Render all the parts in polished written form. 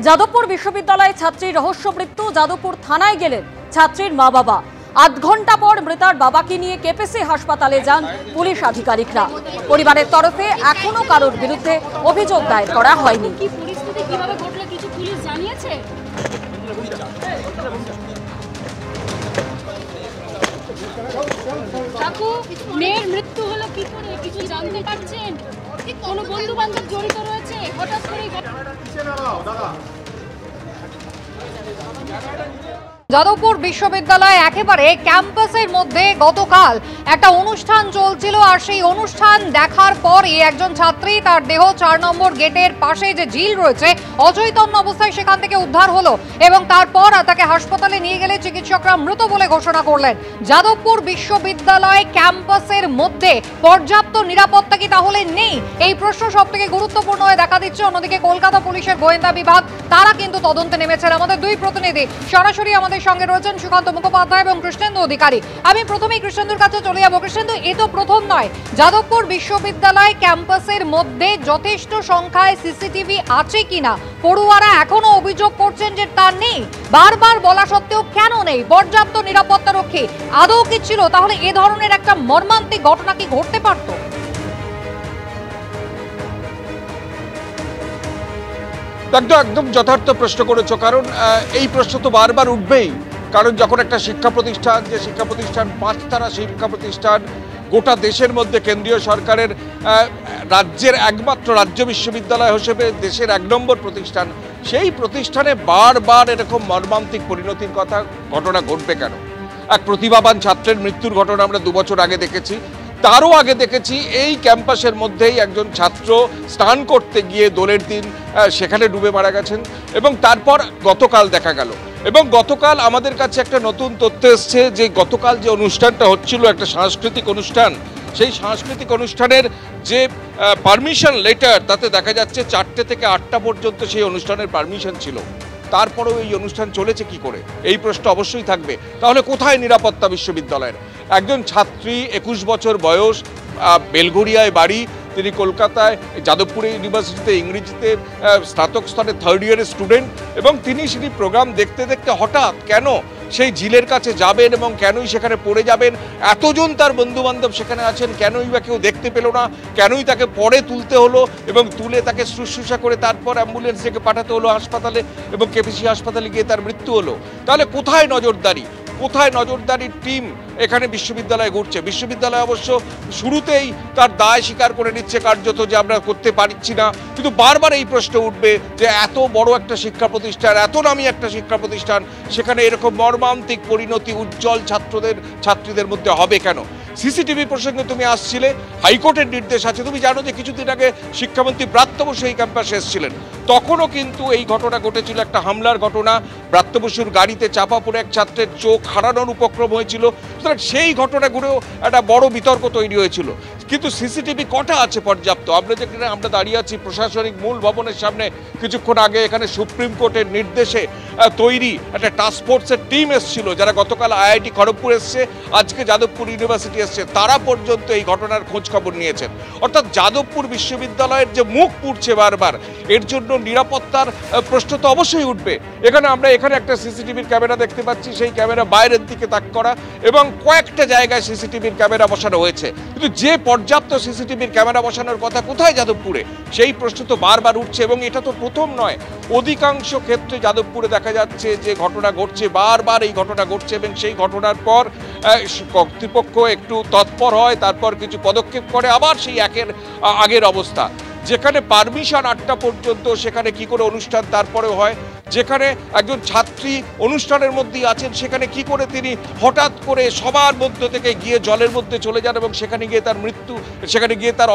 যাদবপুর বিশ্ববিদ্যালয়ে ছাত্রীর রহস্য মৃত্যু। যাদবপুর থানায় গেলেন ছাত্রীর মা বাবা। আধ ঘন্টা পর মৃতার বাবাকে নিয়ে কেপিসি হাসপাতালে যান পুলিশ আধিকারিকরা। পরিবারের তরফে এখনো কারোর বিরুদ্ধে অভিযোগ দায়ের করা হয়নি। কি পরিস্থিতি কিভাবে ঘটলো কিছু পুলিশ জানিয়েছে? কাকু, মেয়ের মৃত্যু হলো কি করে কিছু জানতে পারছেন? কোনো বন্ধু বান্ধব জড়িত রয়েছে? হঠাৎ করে যাদবপুর বিশ্ববিদ্যালয় একেবারে ক্যাম্পাসের মধ্যে গতকাল একটা অনুষ্ঠান চলছিল, আর সেই অনুষ্ঠান দেখার পরই একজন ছাত্রী তার দেহ 4 নম্বর গেটের পাশে যে ঝিল রয়েছে অচৈতন্য অবস্থায় সেখান থেকে উদ্ধার হলো এবং তারপর তাকে হাসপাতালে নিয়ে গেলে চিকিৎসকরা মৃত বলে ঘোষণা করলেন। যাদবপুর বিশ্ববিদ্যালয় ক্যাম্পাসের মধ্যে পর্যাপ্ত নিরাপত্তা কি তাহলে নেই? এই প্রশ্ন সবথেকে গুরুত্বপূর্ণ হয়ে দেখা দিচ্ছে। অন্যদিকে কলকাতা পুলিশের গোয়েন্দা বিভাগ তারা কিন্তু তদন্তে নেমেছেন। আমাদের দুই প্রতিনিধি সরাসরি আমাদের সঙ্গে রয়েছেন, সুকান্ত মুখোপাধ্যায় এবং কৃষ্ণেন্দু অধিকারী। আমি প্রথমেই কৃষ্ণেন্দুর কাছে চলে যাব। কৃষ্ণেন্দু, এ তো প্রথম নয়, যাদবপুর বিশ্ববিদ্যালয় ক্যাম্পাসের মধ্যে যথেষ্ট সংখ্যায় সিসিটিভি আছে কিনা পড়ুয়ারা এখনো অভিযোগ করছেন যে তা নেই। বারবার বলা সত্ত্বেও কেন নেই? পর্যাপ্ত নিরাপত্তা রক্ষী আদৌ কি ছিল? তাহলে এ ধরনের একটা মর্মান্তিক ঘটনা কি ঘটতে পারত? একদম যথার্থ প্রশ্ন করেছো, কারণ এই প্রশ্ন তো বারবার উঠবেই। কারণ যখন একটা শিক্ষা প্রতিষ্ঠান, যে শিক্ষা প্রতিষ্ঠান 5 তারা শিক্ষা প্রতিষ্ঠান, গোটা দেশের মধ্যে কেন্দ্রীয় সরকারের রাজ্যের একমাত্র রাজ্য বিশ্ববিদ্যালয় হিসেবে দেশের 1 নম্বর প্রতিষ্ঠান, সেই প্রতিষ্ঠানে বারবার এরকম মর্মান্তিক পরিণতির ঘটনা ঘটবে কেন? এক প্রতিভাবান ছাত্রের মৃত্যুর ঘটনা আমরা 2 বছর আগে দেখেছি। তারও আগে দেখেছি এই ক্যাম্পাসের মধ্যেই একজন ছাত্র স্নান করতে গিয়ে দোলের দিন সেখানে ডুবে মারা গেছেন, এবং তারপর গতকাল দেখা গেল। এবং গতকাল আমাদের কাছে একটা নতুন তথ্য এসছে যে গতকাল যে অনুষ্ঠানটা হচ্ছিল, একটা সাংস্কৃতিক অনুষ্ঠান, সেই সাংস্কৃতিক অনুষ্ঠানের যে পারমিশন লেটার, তাতে দেখা যাচ্ছে 4টে থেকে 8টা পর্যন্ত সেই অনুষ্ঠানের পারমিশন ছিল। তারপরেও এই অনুষ্ঠান চলেছে কি করে? এই প্রশ্ন অবশ্যই থাকবে। তাহলে কোথায় নিরাপত্তা বিশ্ববিদ্যালয়ের? একজন ছাত্রী, 21 বছর বয়স, বেলঘরিয়ায় বাড়ি, তিনি কলকাতায় যাদবপুরে ইউনিভার্সিটিতে ইংরেজিতে স্নাতক স্তরে 3rd ইয়ারের স্টুডেন্ট, এবং তিনি সেই প্রোগ্রাম দেখতে দেখতে হঠাৎ কেন সেই ঝিলের কাছে যাবেন এবং কেনই সেখানে পড়ে যাবেন? এতজন তার বন্ধুবান্ধব সেখানে আছেন, কেনই বা কেউ দেখতে পেল না? কেনই তাকে পরে তুলতে হলো এবং তুলে তাকে শুশ্রূষা করে তারপর অ্যাম্বুলেন্স থেকে পাঠাতে হলো হাসপাতালে, এবং কেপিসি হাসপাতালে গিয়ে তার মৃত্যু হলো? তাহলে কোথায় নজরদারি? কোথায় নজরদারির টিম এখানে বিশ্ববিদ্যালয়ে ঘুরছে? বিশ্ববিদ্যালয় অবশ্য শুরুতেই তার দায় স্বীকার করে নিচ্ছে কার্যত যে আমরা করতে পারছি না, কিন্তু বারবার এই প্রশ্ন উঠবে যে এত বড় একটা শিক্ষা প্রতিষ্ঠান, এত নামী একটা শিক্ষা প্রতিষ্ঠান, সেখানে এরকম মর্মান্তিক পরিণতি উজ্জ্বল ছাত্রীদের মধ্যে হবে কেন? সিসিটিভি প্রসঙ্গে তুমি আসছিলে, হাইকোর্টের নির্দেশ আছে। তুমি জানো যে কিছুদিন আগে শিক্ষামন্ত্রী ব্রাত্য বসু এই ক্যাম্পাসে এসেছিলেন, তখনও কিন্তু এই ঘটনা ঘটেছিল, একটা হামলার ঘটনা। ব্রাত্য বসুর গাড়িতে চাপা পড়ে এক ছাত্রের চোখ হারানোর উপক্রম হয়েছিল। সুতরাং সেই ঘটনা ঘুরেও একটা বড় বিতর্ক তৈরি হয়েছিল। কিন্তু সিসিটিভি কটা আছে পর্যাপ্ত? আমরা দাঁড়িয়ে আছি প্রশাসনিক মূল ভবনের সামনে। কিছুক্ষণ আগে এখানে সুপ্রিম কোর্টের নির্দেশে তৈরি একটা টাস্ক ফোর্সের টিম এসেছিল, যারা গতকাল IIT খড়গপুর এসছে, আজকে যাদবপুর ইউনিভার্সিটি এসছে, তারা পর্যন্ত এই ঘটনার খোঁজ খবর নিয়েছেন। অর্থাৎ যাদবপুর বিশ্ববিদ্যালয়ের যে মুখ পুড়ছে বারবার, এর জন্য নিরাপত্তার প্রশ্ন তো অবশ্যই উঠবে। আমরা এখানে একটা সিসিটিভির ক্যামেরা দেখতে পাচ্ছি, সেই ক্যামেরা বাইরের দিকে তাক করা, এবং কয়েকটা জায়গায় সিসিটিভির ক্যামেরা বসানো হয়েছে। কিন্তু যে পর্যাপ্ত সিসিটিভির ক্যামেরা বসানোর কথা, কোথায় যাদবপুরে? সেই প্রশ্ন তো বারবার উঠছে, এবং এটা তো প্রথম নয়। অধিকাংশ ক্ষেত্রে যাদবপুরে দেখা যাচ্ছে যে ঘটনা ঘটছে, বারবার এই ঘটনা ঘটছে, এবং সেই ঘটনার পর কর্তৃপক্ষ একটু তৎপর হয়, তারপর কিছু পদক্ষেপ করে, আবার সেই আগের অবস্থা। যেখানে পারমিশন 8টা পর্যন্ত, সেখানে কি করে অনুষ্ঠান তারপরেও হয়? যেখানে একজন ছাত্রী অনুষ্ঠানের মধ্যেই আছেন, সেখানে কি করে তিনি হঠাৎ করে সবার মধ্য থেকে গিয়ে জলের মধ্যে চলে যান, এবং সেখানে গিয়ে তার মৃত্যু, সেখানে গিয়ে তার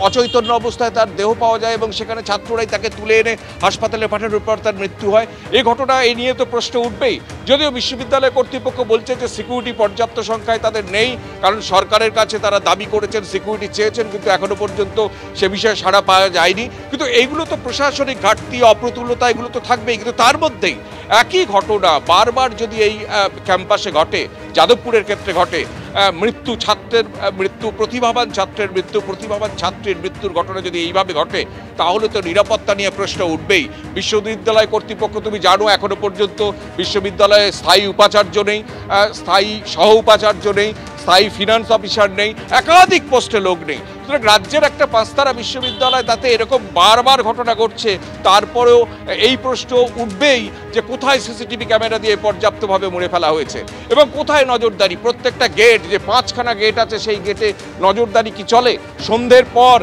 অচৈতন্য অবস্থায় তার দেহ পাওয়া যায়, এবং সেখানে ছাত্ররাই তাকে তুলে এনে হাসপাতালে পাঠানোর পর তার মৃত্যু হয়। এই ঘটনা এই নিয়ে তো প্রশ্ন উঠবেই। যদিও বিশ্ববিদ্যালয় কর্তৃপক্ষ বলছে যে সিকিউরিটি পর্যাপ্ত সংখ্যায় তাদের নেই, কারণ সরকারের কাছে তারা দাবি করেছেন, সিকিউরিটি চেয়েছেন, কিন্তু এখনো পর্যন্ত সে বিষয়ে সাড়া পাওয়া যায়নি। কিন্তু এইগুলো তো প্রশাসনিক ঘাটতি, অপ্রতুলতা, এগুলো তো থাকবেই। কিন্তু তার মধ্যেই একই ঘটনা বারবার যদি এই ক্যাম্পাসে ঘটে, যাদবপুরের ক্ষেত্রে ঘটে, মৃত্যু, ছাত্রের মৃত্যু, প্রতিভাবান ছাত্রের মৃত্যু, প্রতিভাবান ছাত্রীর মৃত্যুর ঘটনা যদি এইভাবে ঘটে, তাহলে তো নিরাপত্তা নিয়ে প্রশ্ন উঠবেই। বিশ্ববিদ্যালয় কর্তৃপক্ষ, তুমি জানো, এখনো পর্যন্ত বিশ্ববিদ্যালয়ে স্থায়ী উপাচার্য নেই, স্থায়ী সহ উপাচার্য নেই, স্থায়ী ফিনান্স অফিসার নেই, একাধিক পোস্টে লোক নেই। সুতরাং রাজ্যের একটা 5 তারা বিশ্ববিদ্যালয়, তাতে এরকম বারবার ঘটনা ঘটছে, তারপরেও এই প্রশ্ন উঠবেই যে কোথায় সিসিটিভি ক্যামেরা দিয়ে পর্যাপ্তভাবে মুড়ে ফেলা হয়েছে এবং কোথায় নজরদারি। প্রত্যেকটা গেট, যে 5খানা গেট আছে, সেই গেটে নজরদারি কি চলে? সন্ধ্যের পর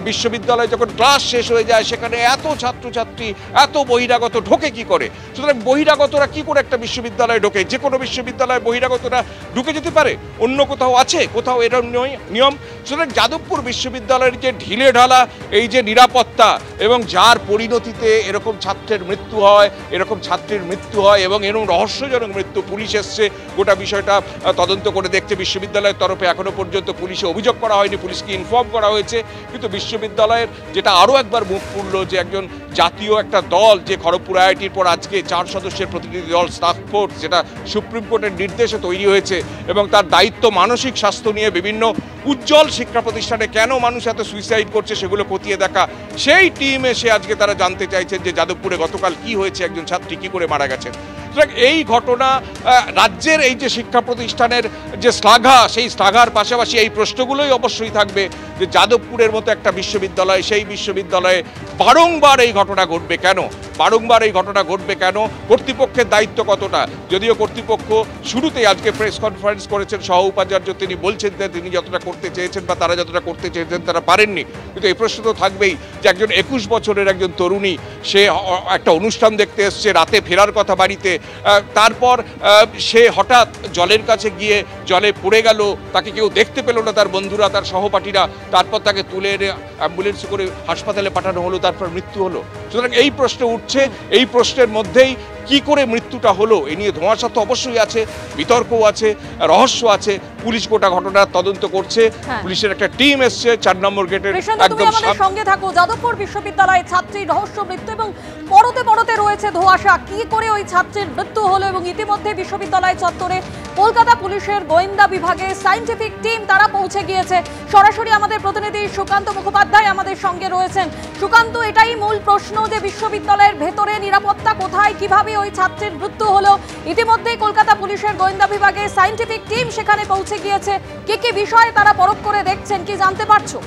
বিশ্ববিদ্যালয়ে যখন ক্লাস শেষ হয়ে যায়, সেখানে এত ছাত্রছাত্রী, এত বহিরাগত ঢোকে কি করে? সুতরাং বহিরাগতরা কি করে একটা বিশ্ববিদ্যালয়ে ঢোকে? যে কোনো বিশ্ববিদ্যালয়ে বহিরাগতরা ঢুকে যেতে পারে, অন্য কোথাও আছে? কোথাও এরকম নিয়ম? সুতরাং যাদবপুর বিশ্ববিদ্যালয়ের যে ঢিলে ঢালা এই যে নিরাপত্তা, এবং যার পরিণতিতে এরকম ছাত্রের মৃত্যু হয়, এরকম ছাত্রীর মৃত্যু হয় এবং এরকম রহস্যজনক মৃত্যু, পুলিশ এসছে গোটা বিষয়টা তদন্ত করে দেখতে। বিশ্ববিদ্যালয়ের তরফে এখনো পর্যন্ত পুলিশে অভিযোগ করা হয়নি, পুলিশকে ইনফর্ম করা হয়েছে, কিন্তু বিশ্ববিদ্যালয়ের যেটা আরও একবার মুখ পুরল, যে একজন জাতীয় একটা দল, যে খড়গপুর আইআইটির পর আজকে 4 সদস্যের প্রতিনিধি দল, স্টাফ ফোর্স, যেটা সুপ্রিম কোর্টের নির্দেশে তৈরি হয়েছে, এবং তার দায়িত্ব মানসিক স্বাস্থ্য নিয়ে বিভিন্ন উজ্জ্বল শিক্ষা প্রতিষ্ঠানে কেন মানুষ এত সুইসাইড করছে সেগুলো খতিয়ে দেখা, সেই টিম এসে আজকে তারা জানতে চাইছেন যে যাদবপুরে গতকাল কি হয়েছে, একজন ছাত্রী কি করে মারা গেছেন। সুতরাং এই ঘটনা রাজ্যের এই যে শিক্ষা প্রতিষ্ঠানের যে শ্লাঘা, সেই শ্লাঘার পাশাপাশি এই প্রশ্নগুলোই অবশ্যই থাকবে যে যাদবপুরের মতো একটা বিশ্ববিদ্যালয়, সেই বিশ্ববিদ্যালয়ে বারংবার এই ঘটনা ঘটবে কেন? বারংবার এই ঘটনা ঘটবে কেন? কর্তৃপক্ষের দায়িত্ব কতটা? যদিও কর্তৃপক্ষ শুরুতেই আজকে প্রেস কনফারেন্স করেছেন, সহ উপাচার্য তিনি বলছেন যে তিনি যতটা করতে চেয়েছেন বা তারা যতটা করতে চেয়েছেন তারা পারেননি, কিন্তু এই প্রশ্ন তো থাকবেই যে একজন 21 বছরের একজন তরুণী, সে একটা অনুষ্ঠান দেখতে এসছে, রাতে ফেরার কথা বাড়িতে, তারপর সে হঠাৎ জলের কাছে গিয়ে জলে পড়ে গেল, তাকে কেউ দেখতে পেল না, তার বন্ধুরা, তার সহপাঠীরা, তারপর তাকে তুলে এনে অ্যাম্বুলেন্সে করে হাসপাতালে পাঠানো হলো, তারপর মৃত্যু হলো। সুতরাং এই প্রশ্ন উঠছে, এই প্রশ্নের মধ্যেই কি করে মৃত্যুটা হলো এ নিয়ে ধোঁয়াশা তো অবশ্যই আছে, বিতর্কও আছে, রহস্য আছে। পুলিশ গোটা ঘটনার তদন্ত করছে, পুলিশের একটা টিম এসছে 4 নম্বর গেটের একদম সঙ্গে থাকো। যাদবপুর বিশ্ববিদ্যালয়ে ছাত্রীর রহস্য মৃত্যু এবং পরতে পরতে রয়েছে ধোঁয়াশা, কি করে ওই ছাত্রীর মৃত্যু হলো, এবং ইতিমধ্যে বিশ্ববিদ্যালয় চত্বরে কলকাতা পুলিশের গোয়েন্দা বিভাগের সায়েন্টিফিক টিম তারা পৌঁছে গিয়েছে। সরাসরি আমাদের প্রতিনিধি সুকান্ত মুখোপাধ্যায় আমাদের সঙ্গে রয়েছেন। সুকান্ত, এটাই মূল প্রশ্ন যে বিশ্ববিদ্যালয়ের ভেতরে নিরাপত্তা কোথায়, কিভাবে ওই ছাত্রের মৃত্যু হলো? ইতিমধ্যেই কলকাতা পুলিশের গোয়েন্দা বিভাগের সায়েন্টিফিক টিম সেখানে পৌঁছে গিয়েছে, কি কি বিষয়ে তারা পরখ করে দেখছেন, কি জানতে পারছো?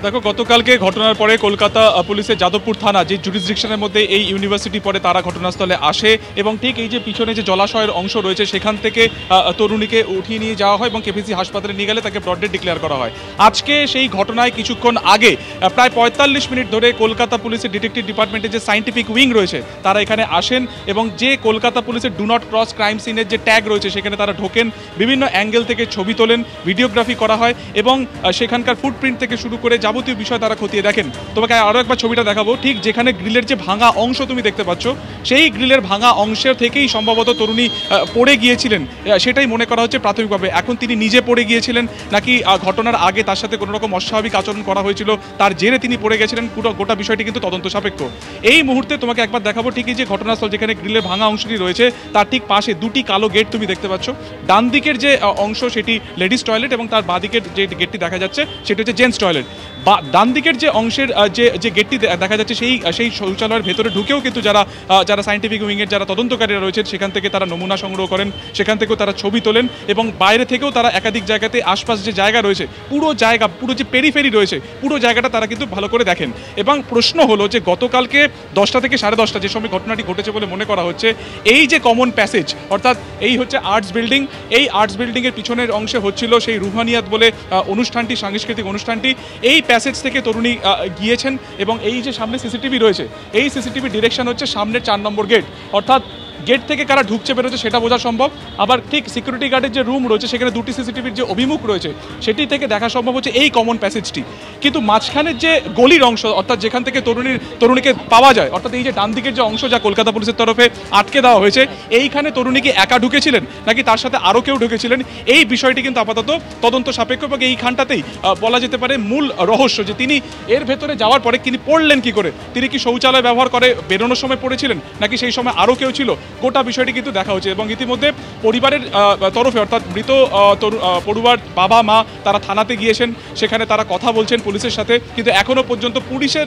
দেখো, গতকালকে ঘটনার পরে কলকাতা পুলিশের যাদবপুর থানা, যে জুরিসডিকশনের মধ্যে এই ইউনিভার্সিটি পড়ে, তারা ঘটনাস্থলে আসে এবং ঠিক এই যে পিছনে যে জলাশয়ের অংশ রয়েছে সেখান থেকে তরুণীকে উঠিয়ে নিয়ে যাওয়া হয় এবং কেপিসি হাসপাতালে নিয়ে গেলে তাকে ব্রড ডেড ডিক্লেয়ার করা হয়। আজকে সেই ঘটনায় কিছুক্ষণ আগে প্রায় 45 মিনিট ধরে কলকাতা পুলিশের ডিটেকটিভ ডিপার্টমেন্টের যে সায়েন্টিফিক উইং রয়েছে তারা এখানে আসেন এবং যে কলকাতা পুলিশের ডু নট ক্রস ক্রাইম সিনের যে ট্যাগ রয়েছে সেখানে তারা ঢোকেন, বিভিন্ন অ্যাঙ্গেল থেকে ছবি তোলেন, ভিডিওগ্রাফি করা হয় এবং সেখানকার ফুটপ্রিন্ট থেকে শুরু করে যাবতীয় বিষয় তারা খতিয়ে দেখেন। তোমাকে আরও একবার ছবিটা দেখাবো, ঠিক যেখানে গ্রিলের যে ভাঙা অংশ তুমি দেখতে পাচ্ছ, সেই গ্রিলের ভাঙা অংশের থেকেই সম্ভবত তরুণী পড়ে গিয়েছিলেন, সেটাই মনে করা হচ্ছে প্রাথমিকভাবে। এখন তিনি নিজে পড়ে গিয়েছিলেন নাকি ঘটনার আগে তার সাথে কোনো রকম অস্বাভাবিক আচরণ করা হয়েছিল, তার জেরে তিনি পড়ে গেছিলেন, পুরো গোটা বিষয়টি কিন্তু তদন্ত সাপেক্ষ। এই মুহূর্তে তোমাকে একবার দেখাবো ঠিকই যে ঘটনাস্থল যেখানে গ্রিলের ভাঙা অংশটি রয়েছে তার ঠিক পাশে 2টি কালো গেট তুমি দেখতে পাচ্ছ। ডান দিকের যে অংশ সেটি লেডিস টয়লেট এবং তার বাঁ দিকের যে গেটটি দেখা যাচ্ছে সেটি হচ্ছে জেন্টস টয়লেট। বা ডান দিকের যে অংশের যে গেটটি দেখা যাচ্ছে সেই শৌচালয়ের ভেতরে ঢুকেও কিন্তু যারা সায়েন্টিফিক উইংয়ের যারা তদন্তকারীরা রয়েছেন সেখান থেকে তারা নমুনা সংগ্রহ করেন, সেখান থেকেও তারা ছবি তোলেন এবং বাইরে থেকেও তারা একাধিক জায়গাতে আশপাশ যে জায়গা রয়েছে, পুরো যে পেরিফেরি রয়েছে পুরো জায়গাটা তারা কিন্তু ভালো করে দেখেন। এবং প্রশ্ন হলো যে গতকালকে 10টা থেকে 10:30 যে সময় ঘটনাটি ঘটেছে বলে মনে করা হচ্ছে, এই যে কমন প্যাসেজ, অর্থাৎ এই হচ্ছে আর্টস বিল্ডিং, এই আর্টস বিল্ডিংয়ের পিছনের অংশে হচ্ছিল সেই রুহানিয়াত বলে অনুষ্ঠানটি, সাংস্কৃতিক অনুষ্ঠানটি। এই প্যাসেজ থেকে তরুণী গিয়েছেন এবং এই যে সামনে সিসিটিভি রয়েছে, এই সিসিটিভি ডিরেকশন হচ্ছে সামনের 4 নম্বর গেট, অর্থাৎ গেট থেকে কারা ঢুকছে বেরোচ্ছে সেটা বোঝা সম্ভব, আবার ঠিক সিকিউরিটি গার্ডের যে রুম রয়েছে সেখানে দুটি সিসিটিভির যে অভিমুখ রয়েছে সেটি থেকে দেখা সম্ভব হচ্ছে এই কমন প্যাসেজটি। কিন্তু মাঝখানের যে গলির অংশ, অর্থাৎ যেখান থেকে তরুণীকে পাওয়া যায়, অর্থাৎ এই যে ডান দিকের যে অংশ যা কলকাতা পুলিশের তরফে আটকে দেওয়া হয়েছে, এইখানে তরুণী কি একা ঢুকেছিলেন নাকি তার সাথে আরও কেউ ঢুকেছিলেন, এই বিষয়টি কিন্তু আপাতত তদন্ত সাপেক্ষ এবং এইখানটাতেই বলা যেতে পারে মূল রহস্য, যে তিনি এর ভেতরে যাওয়ার পরে তিনি পড়লেন কি করে, তিনি কি শৌচালয় ব্যবহার করে বেরোনোর সময় পড়েছিলেন নাকি সেই সময় আরও কেউ ছিল, গোটা বিষয়টি কিন্তু দেখা হচ্ছে। এবং ইতিমধ্যে পরিবারের তরফে, অর্থাৎ মৃত পড়ুয়ার বাবা মা তারা থানাতে গিয়েছেন, সেখানে তারা কথা বলছেন পুলিশের সাথে, কিন্তু এখনও পর্যন্ত পুলিশের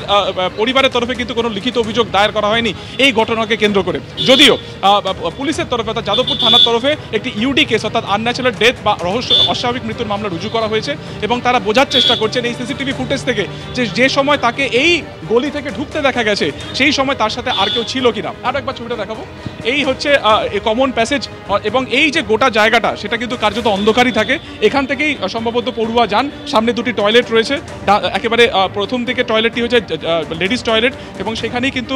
পরিবারের তরফে কিন্তু কোনো লিখিত অভিযোগ দায়ের করা হয়নি এই ঘটনাকে কেন্দ্র করে। যদিও পুলিশের তরফে অর্থাৎ যাদবপুর থানার তরফে একটি ইউডি কেস অর্থাৎ আনন্যাচারাল ডেথ বা অস্বাভাবিক মৃত্যুর মামলা রুজু করা হয়েছে এবং তারা বোঝার চেষ্টা করছেন এই সিসিটিভি ফুটেজ থেকে যে সময় তাকে এই গলি থেকে ঢুকতে দেখা গেছে সেই সময় তার সাথে আর কেউ ছিল কিনা। আর একবার ছবিটা দেখাবো। এই হচ্ছে কমন প্যাসেজ এবং এই যে গোটা জায়গাটা সেটা কিন্তু কার্যত অন্ধকারই থাকে। এখান থেকেই সম্ভবত পড়ুয়া যান, সামনে দুটি টয়লেট রয়েছে, একেবারে প্রথম থেকে টয়লেটটি হচ্ছে লেডিস টয়লেট এবং সেখানেই কিন্তু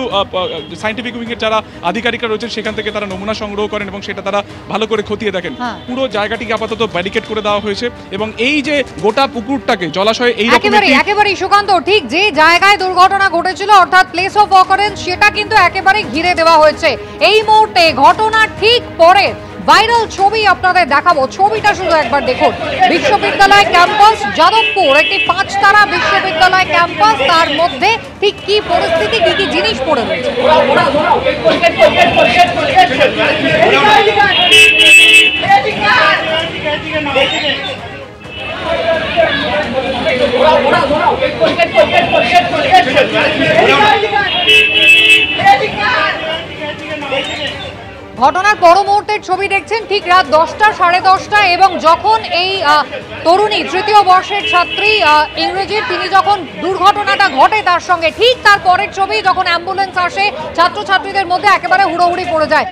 সায়েন্টিফিক উইংয়ের যারা আধিকারিকরা রয়েছেন সেখান থেকে তারা নমুনা সংগ্রহ করেন এবং সেটা তারা ভালো করে খতিয়ে দেখেন। পুরো জায়গাটিকে আপাতত ব্যারিকেড করে দেওয়া হয়েছে এবং এই যে গোটা পুকুরটাকে জলাশয়ে এই একেবারে সুকান্ত, ঠিক যে জায়গায় দুর্ঘটনা ঘটেছিল অর্থাৎ প্লেস অফ অকারেন্স সেটা কিন্তু একেবারে ঘিরে দেওয়া হয়েছে। এই মুহূর্তে ঘটনা ঠিক পরে ভাইরাল ছবি আপনাদের দেখাবো, ছবিটা শুধু একবার দেখুন। বিশ্ববিদ্যালয় ক্যাম্পাস যাদবপুর, একটি 5 তারা বিশ্ববিদ্যালয় ক্যাম্পাস, তার মধ্যে ঠিক কি পরিস্থিতি, কি কি জিনিস পড়ে রয়েছে। ঘটনার পর মুহূর্তের ছবি দেখছেন, ঠিক রাত 10টা 10:30 এবং যখন এই তরুণী তৃতীয় বর্ষের ছাত্রী ইংরেজির তিনি যখন দুর্ঘটনাটা ঘটে তার সঙ্গে, ঠিক তার পরের ছবি যখন অ্যাম্বুলেন্স আসে ছাত্রছাত্রীদের মধ্যে একেবারে হুড়োহুড়ি পড়ে যায়।